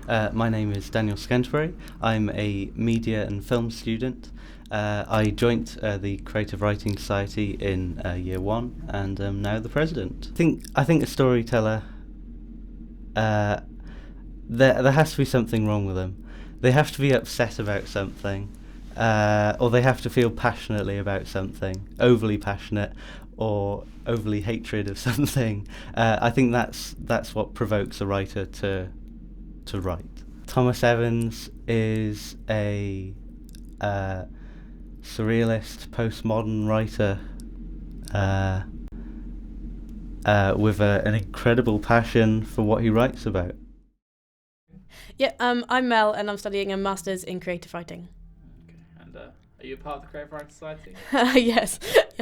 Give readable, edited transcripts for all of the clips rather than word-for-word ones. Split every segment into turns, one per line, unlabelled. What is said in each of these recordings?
My name is Daniel Scanterbury. I'm a media and film student. I joined the Creative Writing Society in year one and am now the president. I think a storyteller, there has to be something wrong with them. They have to be upset about something, or they have to feel passionately about something, overly passionate, or overly hatred of something. I think that's what provokes a writer to write. Thomas Evans is a surrealist, postmodern writer with an incredible passion for what he writes about.
Yeah, I'm Mel, and I'm studying a master's in creative writing.
Okay. And are you a part of the Creative Writing Society?
Yes,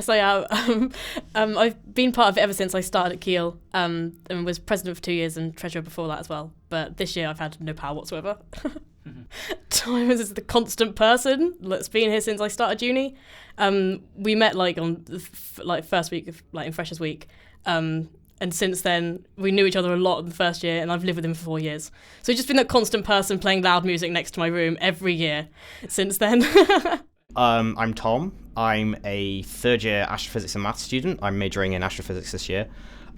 I am. I've been part of it ever since I started at Keele, and was president for 2 years and treasurer before that as well. But this year I've had no power whatsoever. Thomas is the constant person that's been here since I started uni. We met on the first week of in Freshers Week. And since then, we knew each other a lot in the first year, and I've lived with him for 4 years. So he's just been that constant person playing loud music next to my room every year since then.
I'm Tom. I'm a third-year astrophysics and maths student. I'm majoring in astrophysics this year.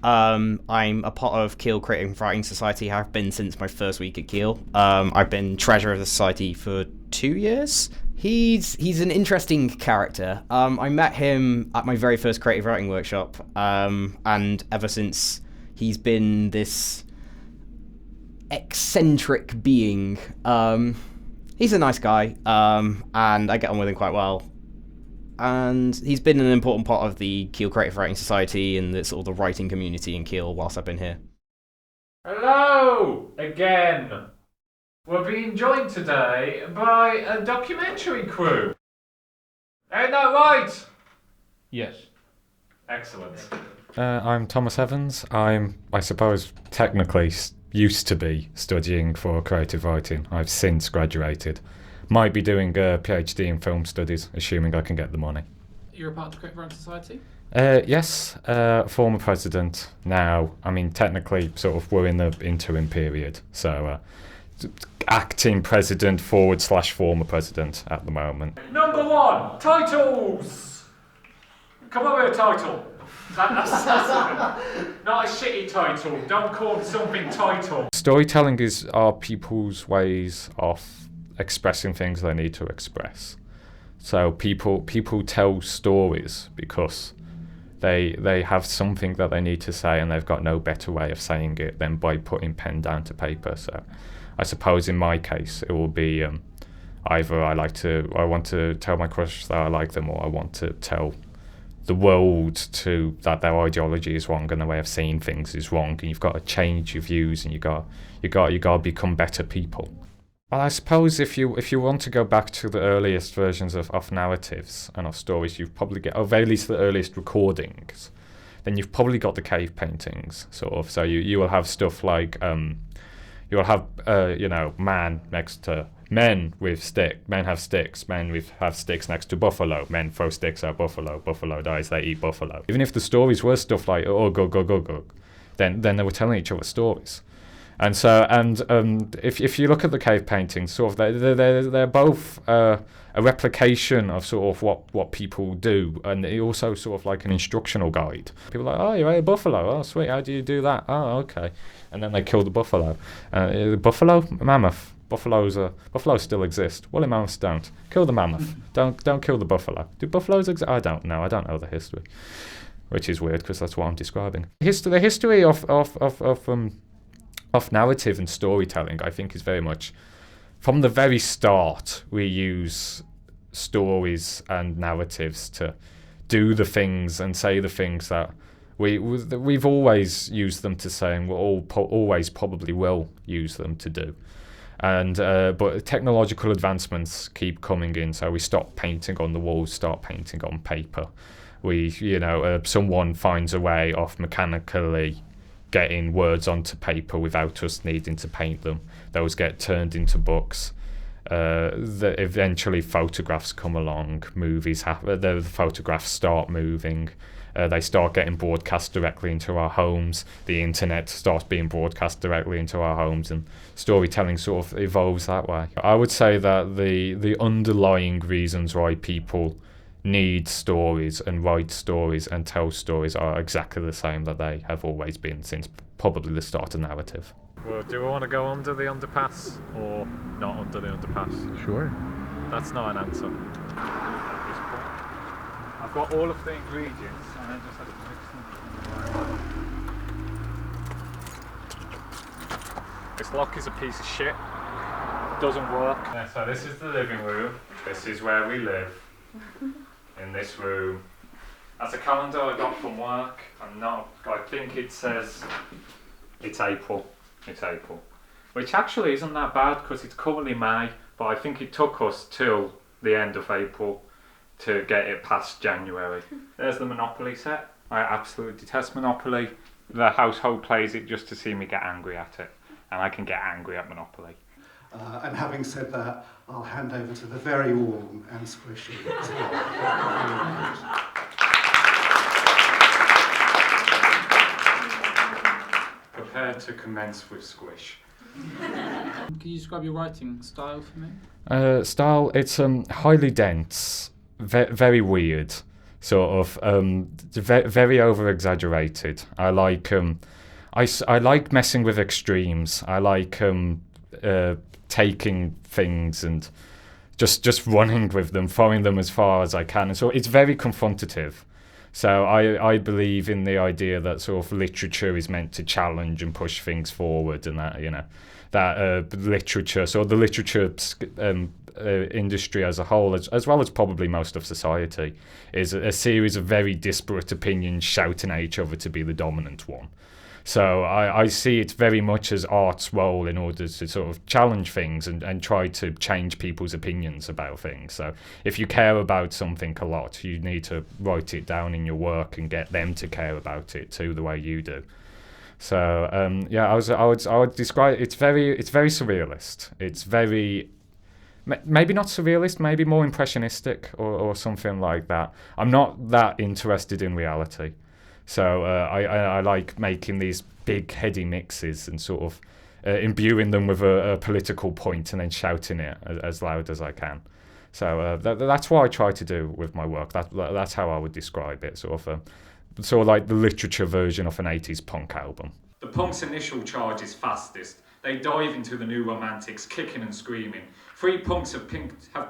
I'm a part of Keele Creative Writing Society. I've been since my first week at Keele. I've been treasurer of the society for 2 years. He's an interesting character. I met him at my very first creative writing workshop, and ever since he's been this eccentric being. He's a nice guy, and I get on with him quite well. And he's been an important part of the Keele Creative Writing Society and the sort of the writing community in Keele whilst I've been here.
Hello again. We're being joined today by a documentary crew. Ain't that right?
Yes.
Excellent.
I'm Thomas Evans. I suppose, technically used to be studying for creative writing. I've since graduated. Might be doing a PhD in film studies, assuming I can get the money.
You're a part of the Creative Writing Society?
Yes, former president now. I mean, technically, sort of, we're in the interim period, so acting president / former president at the moment.
Number 1, titles! Come up with a title. That's not a shitty title. Don't call it something title.
Storytelling are people's ways of expressing things they need to express. So people tell stories because they have something that they need to say, and they've got no better way of saying it than by putting pen down to paper. So I suppose in my case it will be either I want to tell my crush that I like them, or I want to tell the world that their ideology is wrong and the way of seeing things is wrong, and you've got to change your views, and you got to become better people. Well, I suppose if you want to go back to the earliest versions of narratives and of stories, you've probably got, or at least the earliest recordings, then you've probably got the cave paintings, sort of. So you will have stuff like you will have man next to men with stick. Men have sticks. Men have sticks next to buffalo. Men throw sticks at buffalo. Buffalo dies. They eat buffalo. Even if the stories were stuff like go, then they were telling each other stories. And so, if you look at the cave paintings, sort of they're both a replication of sort of what people do, and they're also sort of like an instructional guide. People are like, oh, you ate a buffalo, oh sweet, how do you do that? Oh, okay, and then they kill the buffalo. Buffalo, mammoth. Buffaloes still exist. Woolly mammoths don't. Kill the mammoth. Don't kill the buffalo. Do buffaloes exist? I don't know. I don't know the history, which is weird because that's what I'm describing. The history of narrative and storytelling, I think, is very much from the very start. We use stories and narratives to do the things and say the things that we've always used them to say, and we'll always probably will use them to do. And but technological advancements keep coming in, so we stop painting on the walls, start painting on paper. Someone finds a way of mechanically getting words onto paper without us needing to paint them. Those get turned into books. Eventually photographs come along, movies happen, the photographs start moving, They start getting broadcast directly into our homes. The internet starts being broadcast directly into our homes, and storytelling sort of evolves that way. I would say that the underlying reasons why people need stories and write stories and tell stories are exactly the same that they have always been since probably the start of narrative.
Well, do we want to go under the underpass or not under the underpass?
Sure.
That's not an answer. At this point. I've got all of the ingredients and I just had to mix them. This lock is a piece of shit. Doesn't work. Yeah, so this is the living room. This is where we live. In this room. That's a calendar I got from work. I think it says it's April. It's April. Which actually isn't that bad because it's currently May, but I think it took us till the end of April to get it past January. There's the Monopoly set. I absolutely detest Monopoly. The household plays it just to see me get angry at it, and I can get angry at Monopoly.
And having said that, I'll hand over to the very warm and squishy.
Prepare to commence with squish.
Can you describe your writing style for me?
Style, it's highly dense, very weird, sort of very over exaggerated. I like I like messing with extremes. I like taking things and just running with them, throwing them as far as I can. And so it's very confrontative. So I believe in the idea that sort of literature is meant to challenge and push things forward, and that, you know, that literature, so the literature industry as a whole, as well as probably most of society, is a series of very disparate opinions shouting at each other to be the dominant one. So I see it very much as art's role in order to sort of challenge things and try to change people's opinions about things. So if you care about something a lot, you need to write it down in your work and get them to care about it too, the way you do. So yeah, I would describe it's very surrealist. It's very maybe not surrealist, maybe more impressionistic or something like that. I'm not that interested in reality. So I like making these big heady mixes and sort of imbuing them with a political point and then shouting it as loud as I can. So that's what I try to do with my work. That's how I would describe it, sort of like the literature version of an 80s punk album.
The punk's initial charge is fastest. They dive into the new romantics, kicking and screaming. 3 punks have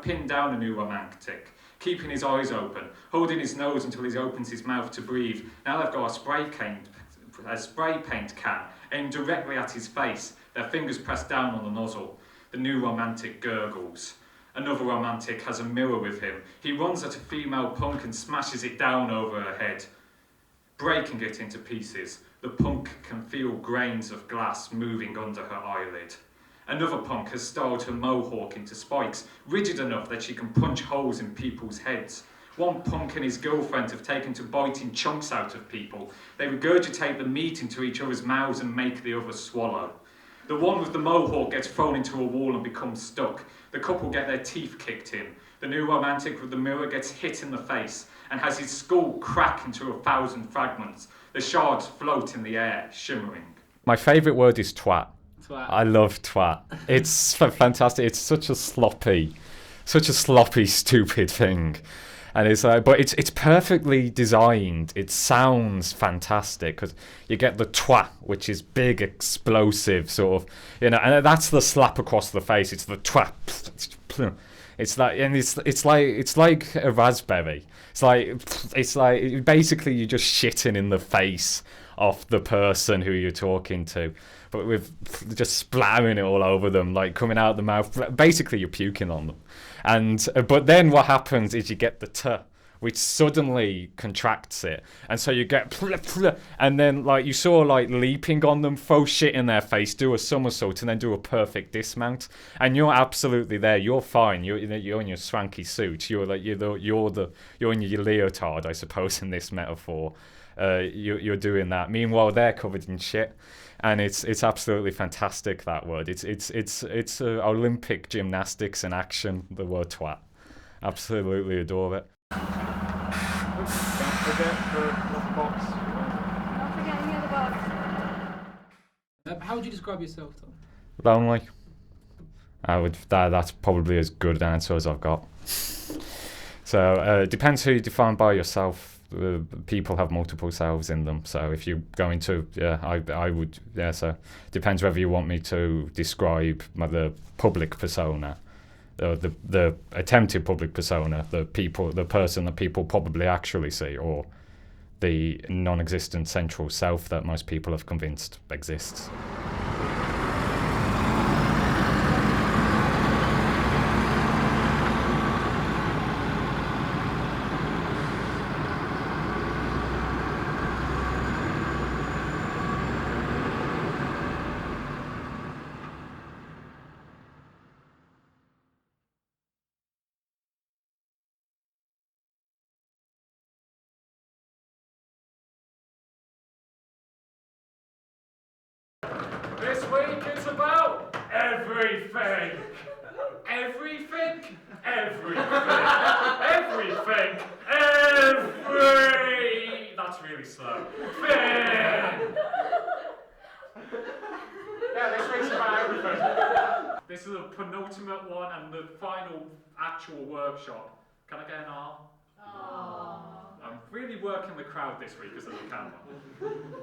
pinned down a new romantic, keeping his eyes open, holding his nose until he opens his mouth to breathe. Now they've got a spray paint can aimed directly at his face, their fingers pressed down on the nozzle. The new romantic gurgles. Another romantic has a mirror with him. He runs at a female punk and smashes it down over her head, breaking it into pieces. The punk can feel grains of glass moving under her eyelid. Another punk has styled her mohawk into spikes, rigid enough that she can punch holes in people's heads. One punk and his girlfriend have taken to biting chunks out of people. They regurgitate the meat into each other's mouths and make the other swallow. The one with the mohawk gets thrown into a wall and becomes stuck. The couple get their teeth kicked in. The new romantic with the mirror gets hit in the face and has his skull crack into 1,000 fragments. The shards float in the air, shimmering.
My favourite word is twat.
Twat.
I love twat. It's fantastic. It's such a sloppy, stupid thing. And it's like, but it's perfectly designed. It sounds fantastic because you get the twat, which is big, explosive, sort of, you know, and that's the slap across the face. It's the twat. It's like, and it's like a raspberry. It's like basically you're just shitting in the face of the person who you're talking to, but with just splattering it all over them, like coming out of the mouth. Basically, you're puking on them. And but then what happens is you get the t, which suddenly contracts it, and so you get and then like you saw like leaping on them, throw shit in their face, do a somersault, and then do a perfect dismount, and you're absolutely there. You're fine. You're in your swanky suit. You're in your leotard, I suppose, in this metaphor. You're doing that. Meanwhile, they're covered in shit. And it's absolutely fantastic, that word. It's Olympic gymnastics in action, the word twat. Absolutely adore it.
Don't forget the little box.
Don't forget any other box.
How would you describe yourself, Tom?
Lonely. That's probably as good an answer as I've got. So it depends who you define by yourself. People have multiple selves in them. So if you're going to, I would, so depends whether you want me to describe the public persona, the attempted public persona, the person that people probably actually see, or the non-existent central self that most people have convinced exists.
This week it's about everything. Everything. Everything. Everything. That's really slow. Thing. Yeah, this week's about everything. This is the penultimate one and the final actual workshop. Can I get an R? I'm really working the crowd this week as I can.